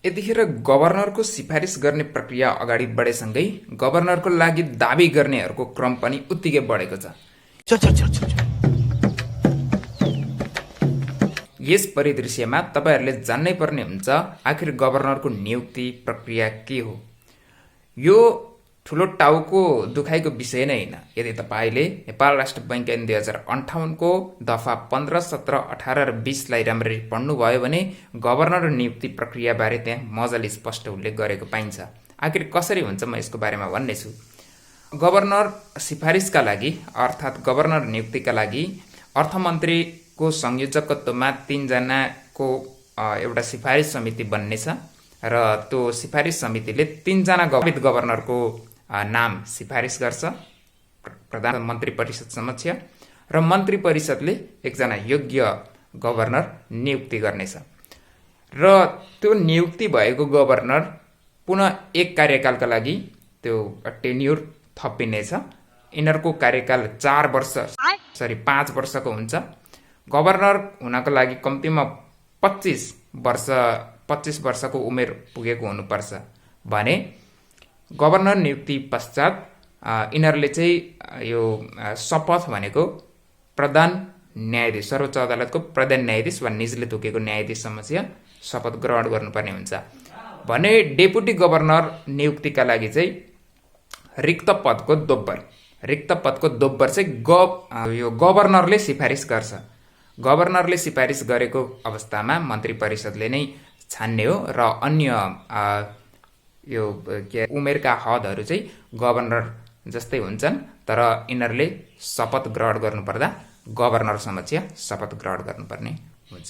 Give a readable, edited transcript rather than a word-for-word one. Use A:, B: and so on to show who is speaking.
A: यतिखेर गभर्नरको सिफारिस गर्ने प्रक्रिया अगाडि बढेसँगै गभर्नरको लागि दाबी गर्नेहरूको क्रम पनि उत्तिकै बढेको छ। यस परिदृश्यमा तपाईहरूले जान्नै पर्ने हुन्छ आखिर गभर्नरको नियुक्ति प्रक्रिया के हो। यो ठुलो टाउको दुखाइको विषय नै होइन। यदि तपाईले नेपाल राष्ट्र बैंक ऐन 2058 को दफा 15, 17, 18 र 20 लाई राम्ररी पढ्नुभयो भने गभर्नर नियुक्ति प्रक्रिया बारे त्यहाँ मजाले स्पष्ट उल्लेख गरेको पाइन्छ। आखिर कसरी हुन्छ म यसको बारेमा भन्नेछु। गभर्नर सिफारिसका लागि अर्थात् गभर्नर नियुक्तिका लागि अर्थमन्त्रीको संयोजकत्वमा 3 जनाको एउटा सिफारिस समिति बन्नेछ र त्यो सिफारिस समितिले 3 जना गभर्नरको नाम सिफारिस गर्छ प्रधानमन्त्री परिषद समक्ष र मन्त्री परिषदले एकजना योग्य गभर्नर नियुक्ति गर्नेछ र त्यो नियुक्ति भएको गभर्नर पुनः एक कार्यकालका लागि त्यो टेन्युर थपिनेछ। यिनीहरूको कार्यकाल 5 वर्षको हुन्छ। गभर्नर हुनको लागि कम्तीमा 25 वर्षको उमेर पुगेको हुनुपर्छ भने गभर्नर नियुक्ति पश्चात यिनीहरूले चाहिँ यो शपथ भनेको प्रधान न्यायाधीश सर्वोच्च अदालतको प्रधान न्यायाधीश वा निजले तोकेको न्यायाधीश समक्ष शपथ ग्रहण गर्नुपर्ने हुन्छ भने डेपुटी गभर्नर नियुक्तिका लागि चाहिँ रिक्त पदको दोब्बर चाहिँ यो गभर्नरले सिफारिस गर्छ। गभर्नरले सिफारिस गरेको अवस्थामा मन्त्री परिषदले नै छान्ने हो र अन्य यो उमेरका हदहरू चाहिँ गभर्नर जस्तै हुन्छन् तर यिनीहरूले शपथ ग्रहण गर्नुपर्दा गभर्नर समक्ष शपथ ग्रहण गर्नुपर्ने हुन्छ।